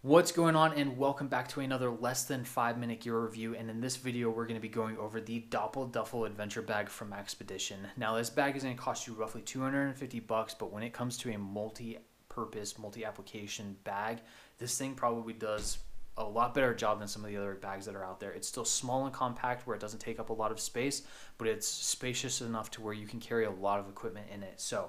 What's going on, and welcome back to another less than 5-minute gear review. And in this video we're going to be going over the DoppelDuffle adventure bag from Maxpedition. Now this bag is going to cost you roughly $250, but when it comes to a multi-purpose, multi-application bag, this thing probably does a lot better job than some of the other bags that are out there. It's still small and compact where it doesn't take up a lot of space, but it's spacious enough to where you can carry a lot of equipment in it. So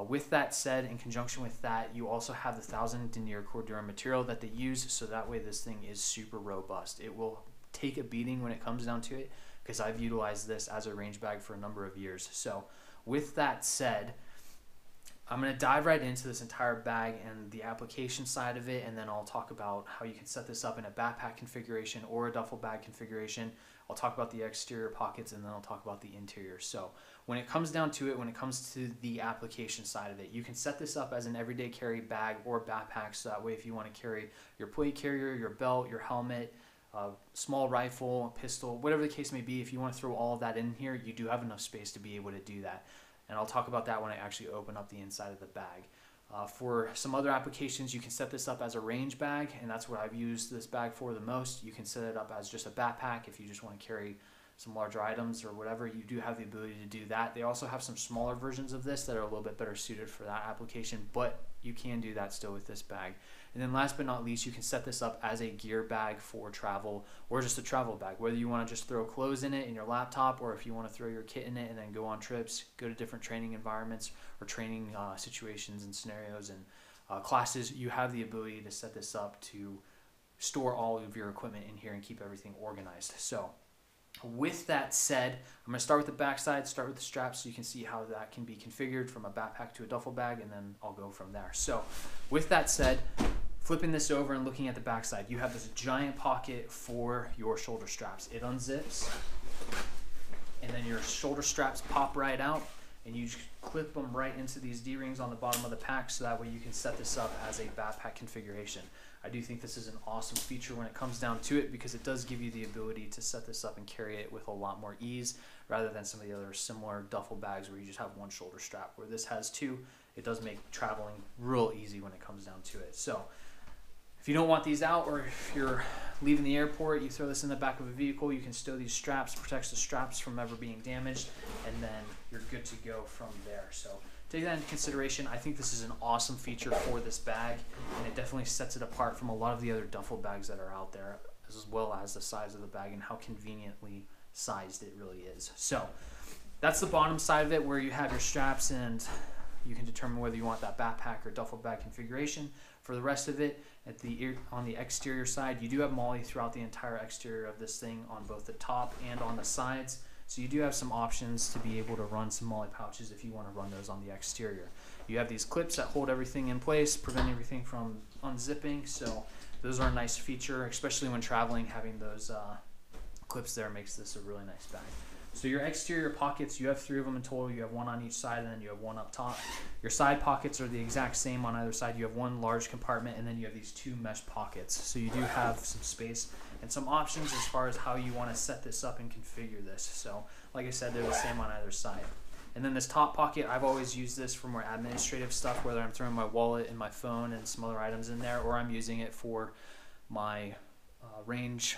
with that said, in conjunction with that, you also have the 1000 denier Cordura material that they use, so that way this thing is super robust. It will take a beating when it comes down to it, because I've utilized this as a range bag for a number of years. So with that said, I'm going to dive right into this entire bag and the application side of it, and then I'll talk about how you can set this up in a backpack configuration or a duffel bag configuration. I'll talk about the exterior pockets, and then I'll talk about the interior. So when it comes down to it, when it comes to the application side of it, you can set this up as an everyday carry bag or backpack, so that way if you want to carry your plate carrier, your belt, your helmet, small rifle, pistol, whatever the case may be, if you want to throw all of that in here, you do have enough space to be able to do that. And I'll talk about that when I actually open up the inside of the bag. For some other applications, you can set this up as a range bag, and that's what I've used this bag for the most. You can set it up as just a backpack if you just want to carry some larger items or whatever. You do have the ability to do that. They also have some smaller versions of this that are a little bit better suited for that application, but you can do that still with this bag. And then last but not least, you can set this up as a gear bag for travel, or just a travel bag, whether you want to just throw clothes in it in your laptop, or if you want to throw your kit in it and then go on trips, go to different training environments or training situations and scenarios and classes. You have the ability to set this up to store all of your equipment in here and keep everything organized. So with that said, I'm going to start with the back side, start with the straps, so you can see how that can be configured from a backpack to a duffel bag, and then I'll go from there. So with that said, flipping this over and looking at the back side, you have this giant pocket for your shoulder straps. It unzips, and then your shoulder straps pop right out, and you just clip them right into these D-rings on the bottom of the pack, so that way you can set this up as a backpack configuration. I do think this is an awesome feature when it comes down to it, because it does give you the ability to set this up and carry it with a lot more ease, rather than some of the other similar duffel bags where you just have one shoulder strap. Where this has two, it does make traveling real easy when it comes down to it. So if you don't want these out, or if you're leaving the airport, you throw this in the back of a vehicle, you can stow these straps, protects the straps from ever being damaged, and then you're good to go from there. So take that into consideration. I think this is an awesome feature for this bag, and it definitely sets it apart from a lot of the other duffel bags that are out there, as well as the size of the bag and how conveniently sized it really is. So that's the bottom side of it, where you have your straps, and you can determine whether you want that backpack or duffel bag configuration. For the rest of it, on the exterior side, you do have MOLLE throughout the entire exterior of this thing on both the top and on the sides. So you do have some options to be able to run some MOLLE pouches if you want to run those on the exterior. You have these clips that hold everything in place, prevent everything from unzipping. So those are a nice feature, especially when traveling. Having those clips there makes this a really nice bag. So your exterior pockets, you have 3 of them in total. You have one on each side, and then you have one up top. Your side pockets are the exact same on either side. You have one large compartment, and then you have these 2 mesh pockets. So you do have some space and some options as far as how you want to set this up and configure this. So like I said, they're the same on either side. And then this top pocket, I've always used this for more administrative stuff, whether I'm throwing my wallet and my phone and some other items in there, or I'm using it for my range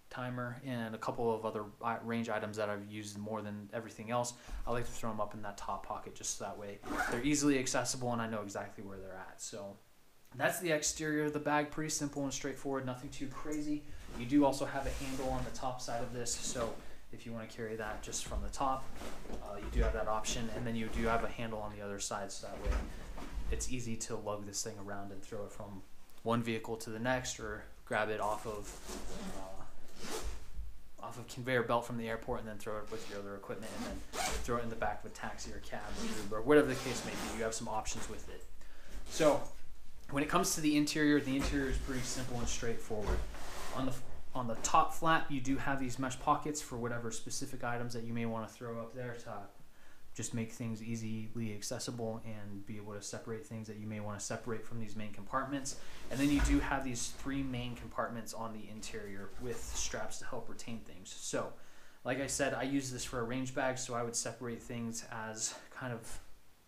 timer and a couple of other range items that I've used more than everything else. I like to throw them up in that top pocket, just so that way they're easily accessible and I know exactly where they're at. So that's the exterior of the bag. Pretty simple and straightforward, nothing too crazy. You do also have a handle on the top side of this, so if you want to carry that just from the top, you do have that option, and then you do have a handle on the other side, so that way it's easy to lug this thing around and throw it from one vehicle to the next, or grab it off of conveyor belt from the airport and then throw it with your other equipment, and then throw it in the back of a taxi or cab or Uber, whatever the case may be. You have some options with it. So when it comes to the interior is pretty simple and straightforward. On the top flap, you do have these mesh pockets for whatever specific items that you may want to throw up there to just make things easily accessible and be able to separate things that you may want to separate from these main compartments. And then you do have these 3 main compartments on the interior with straps to help retain things. So like I said, I use this for a range bag, so I would separate things as kind of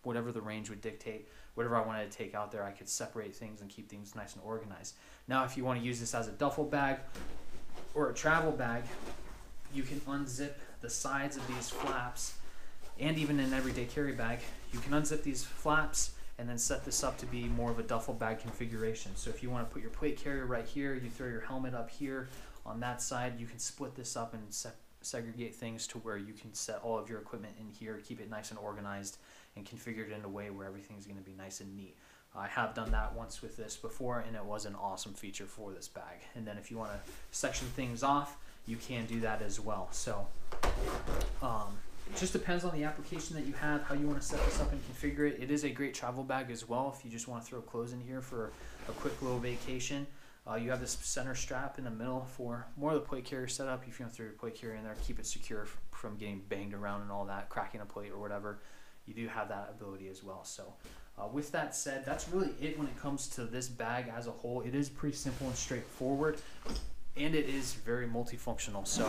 whatever the range would dictate. whatever I wanted to take out there, I could separate things and keep things nice and organized. Now, if you want to use this as a duffel bag or a travel bag, you can unzip the sides of these flaps, and even in an everyday carry bag, you can unzip these flaps and then set this up to be more of a duffel bag configuration. So if you want to put your plate carrier right here, you throw your helmet up here on that side, you can split this up and segregate things to where you can set all of your equipment in here, keep it nice and organized, and configure it in a way where everything's going to be nice and neat. I have done that once with this before, and it was an awesome feature for this bag. And then if you want to section things off, you can do that as well. So it just depends on the application that you have, how you want to set this up and configure it. It is a great travel bag as well if you just want to throw clothes in here for a quick little vacation. You have this center strap in the middle for more of the plate carrier setup. If you want to throw your plate carrier in there, keep it secure from getting banged around and all that, cracking a plate or whatever, you do have that ability as well. So with that said, that's really it when it comes to this bag as a whole. It is pretty simple and straightforward, and it is very multifunctional. So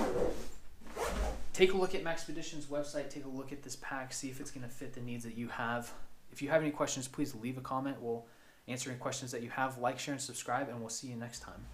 take a look at Maxpedition's website, take a look at this pack, see if it's going to fit the needs that you have. If you have any questions, please leave a comment. We'll answer any questions that you have. Like, share, and subscribe, and we'll see you next time.